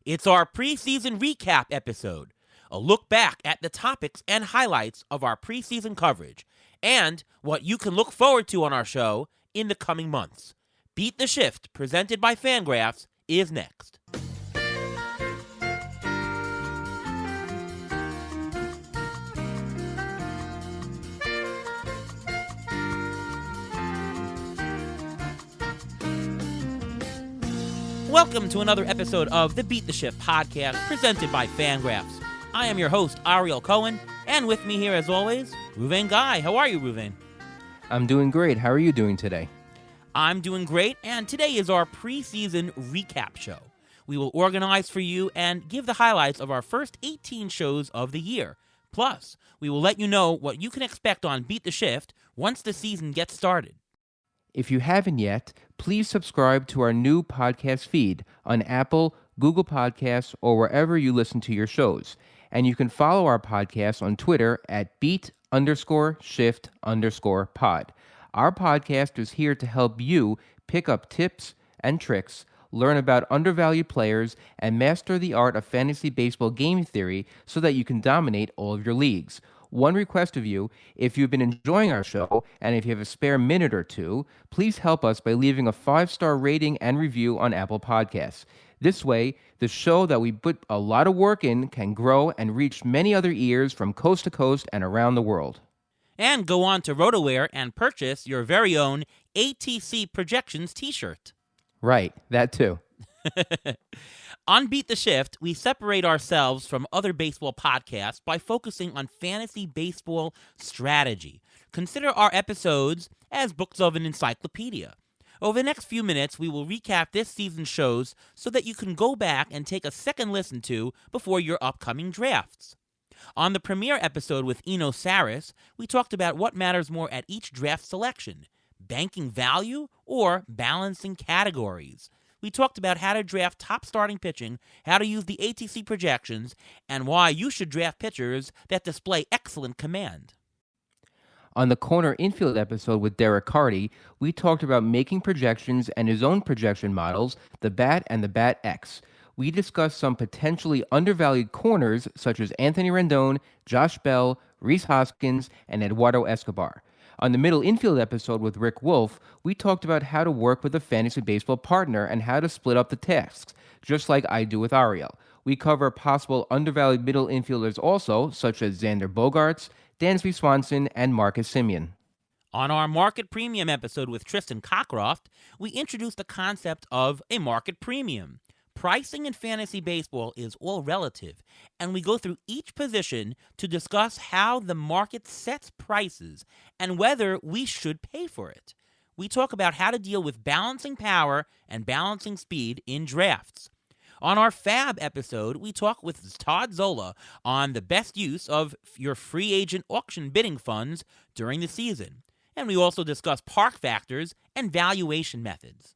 It's our preseason recap episode, a look back at the topics and highlights of our preseason coverage, and what you can look forward to on our show in the coming months. Beat the Shift, presented by Fangraphs, is next. Welcome to another episode of the Beat the Shift podcast presented by Fangraphs. I am your host, Ariel Cohen, and with me here as always, Ruvain Guy. How are you, Ruvain? I'm doing great. How are you doing today? I'm doing great, and today is our preseason recap show. We will organize for you and give the highlights of our first 18 shows of the year. Plus, we will let you know what you can expect on Beat the Shift once the season gets started. If you haven't yet, please subscribe to our new podcast feed on Apple, Google Podcasts, or wherever you listen to your shows. And you can follow our podcast on Twitter at beat_shift_pod. Our podcast is here to help you pick up tips and tricks, learn about undervalued players, and master the art of fantasy baseball game theory so that you can dominate all of your leagues. One request of you, if you've been enjoying our show and if you have a spare minute or two, please help us by leaving a 5-star rating and review on Apple Podcasts. This way, the show that we put a lot of work in can grow and reach many other ears from coast to coast and around the world. And go on to RotoWare and purchase your very own ATC Projections t-shirt. Right, that too. On Beat the Shift, we separate ourselves from other baseball podcasts by focusing on fantasy baseball strategy. Consider our episodes as books of an encyclopedia. Over the next few minutes, we will recap this season's shows so that you can go back and take a second listen to before your upcoming drafts. On the premiere episode with Eno Saris, we talked about what matters more at each draft selection, banking value or balancing categories. We talked about how to draft top starting pitching, how to use the ATC projections, and why you should draft pitchers that display excellent command. On the corner infield episode with Derek Carty, we talked about making projections and his own projection models, the BAT and the BAT-X. We discussed some potentially undervalued corners such as Anthony Rendon, Josh Bell, Rhys Hoskins, and Eduardo Escobar. On the middle infield episode with Rick Wolf, we talked about how to work with a fantasy baseball partner and how to split up the tasks, just like I do with Ariel. We cover possible undervalued middle infielders also, such as Xander Bogaerts, Dansby Swanson, and Marcus Semien. On our Market Premium episode with Tristan Cockcroft, we introduced the concept of a market premium. Pricing in fantasy baseball is all relative, and we go through each position to discuss how the market sets prices and whether we should pay for it. We talk about how to deal with balancing power and balancing speed in drafts. On our Fab episode, we talk with Todd Zola on the best use of your free agent auction bidding funds during the season. And we also discuss park factors and valuation methods.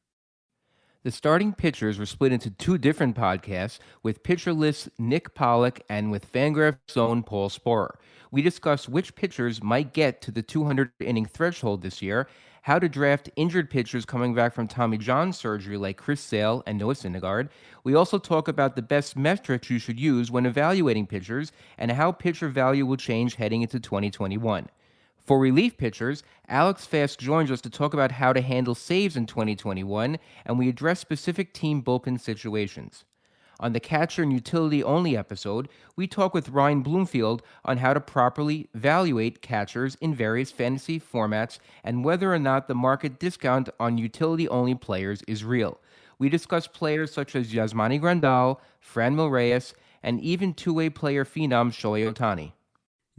The starting pitchers were split into two different podcasts, with Pitcher List's Nick Pollack and with Fangraph's own Paul Sporer. We discussed which pitchers might get to the 200-inning threshold this year, how to draft injured pitchers coming back from Tommy John surgery like Chris Sale and Noah Syndergaard. We also talk about the best metrics you should use when evaluating pitchers and how pitcher value will change heading into 2021. For relief pitchers, Alex Fast joins us to talk about how to handle saves in 2021, and we address specific team bullpen situations. On the Catcher and Utility Only episode, we talk with Ryan Bloomfield on how to properly evaluate catchers in various fantasy formats and whether or not the market discount on utility-only players is real. We discuss players such as Yasmani Grandal, Franmil Reyes, and even two-way player phenom Shohei Ohtani.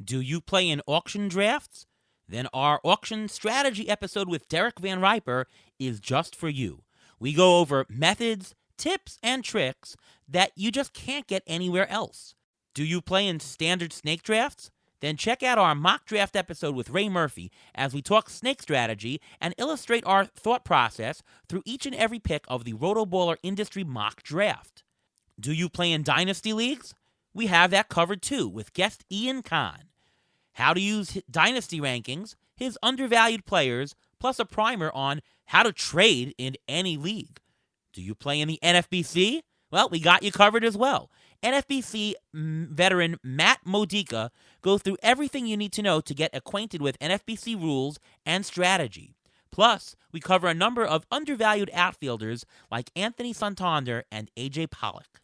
Do you play in auction drafts? Then our auction strategy episode with Derek Van Riper is just for you. We go over methods, tips, and tricks that you just can't get anywhere else. Do you play in standard snake drafts? Then check out our mock draft episode with Ray Murphy as we talk snake strategy and illustrate our thought process through each and every pick of the Rotoballer Industry mock draft. Do you play in dynasty leagues? We have that covered too with guest Ian Kahn. How to use dynasty rankings, his undervalued players, plus a primer on how to trade in any league. Do you play in the NFBC? Well, we got you covered as well. NFBC veteran Matt Modica goes through everything you need to know to get acquainted with NFBC rules and strategy. Plus, we cover a number of undervalued outfielders like Anthony Santander and AJ Pollock.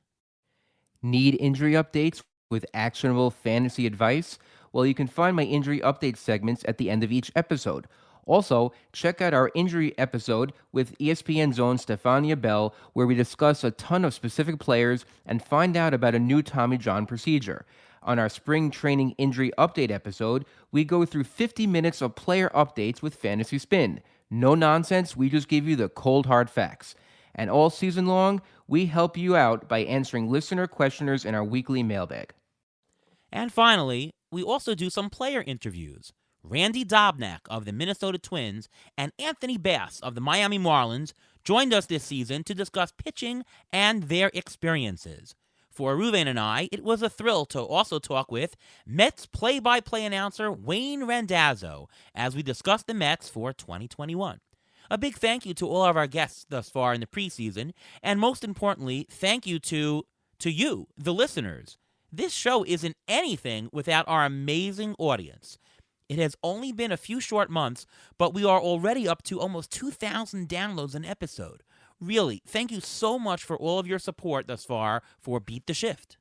Need injury updates with actionable fantasy advice? Well, you can find my injury update segments at the end of each episode. Also, check out our injury episode with ESPN Zone's Stefania Bell, where we discuss a ton of specific players and find out about a new Tommy John procedure. On our spring training injury update episode, we go through 50 minutes of player updates with Fantasy Spin. No nonsense, we just give you the cold hard facts. And all season long, we help you out by answering listener questionnaires in our weekly mailbag. And finally, we also do some player interviews. Randy Dobnak of the Minnesota Twins and Anthony Bass of the Miami Marlins joined us this season to discuss pitching and their experiences. For Ruven and I, it was a thrill to also talk with Mets play-by-play announcer Wayne Randazzo as we discussed the Mets for 2021. A big thank you to all of our guests thus far in the preseason, and most importantly, thank you to you, the listeners. This show isn't anything without our amazing audience. It has only been a few short months, but we are already up to almost 2,000 downloads an episode. Really, thank you so much for all of your support thus far for Beat the Shift.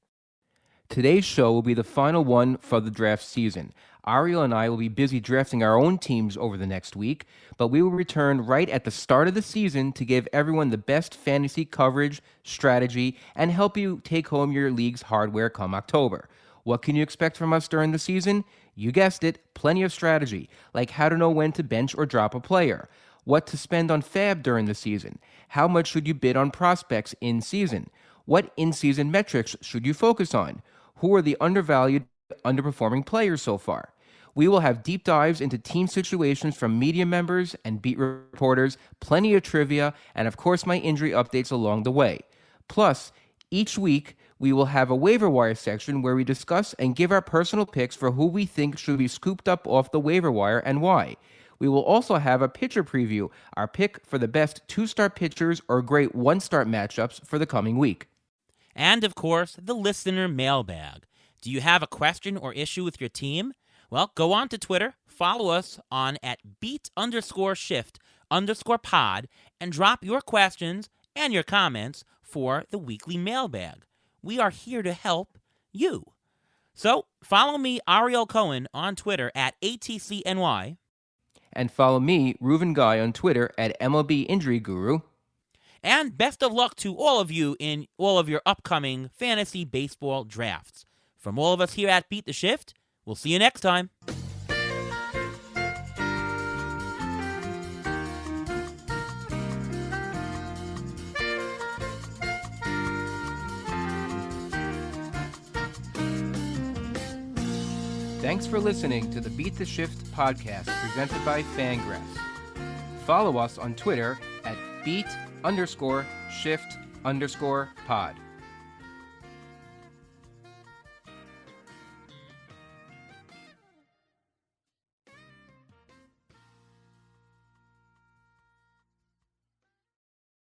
Today's show will be the final one for the draft season. Ariel and I will be busy drafting our own teams over the next week, but we will return right at the start of the season to give everyone the best fantasy coverage, strategy, and help you take home your league's hardware come October. What can you expect from us during the season? You guessed it, plenty of strategy, like how to know when to bench or drop a player, what to spend on fab during the season, how much should you bid on prospects in season, what in-season metrics should you focus on, who are the undervalued, underperforming players so far. We will have deep dives into team situations from media members and beat reporters, plenty of trivia, and of course my injury updates along the way. Plus, each week, we will have a waiver wire section where we discuss and give our personal picks for who we think should be scooped up off the waiver wire and why. We will also have a pitcher preview, our pick for the best 2-star pitchers or great 1-star matchups for the coming week. And of course, the listener mailbag. Do you have a question or issue with your team? Well, go on to Twitter, follow us on @beat_shift_pod, and drop your questions and your comments for the weekly mailbag. We are here to help you. So follow me, Ariel Cohen, on Twitter @ATCNY. And follow me, Reuven Guy, on Twitter @MLB Injury Guru. And best of luck to all of you in all of your upcoming fantasy baseball drafts. From all of us here at Beat the Shift, we'll see you next time. Thanks for listening to the Beat the Shift podcast presented by Fangraphs. Follow us on Twitter @beat_shift_pod.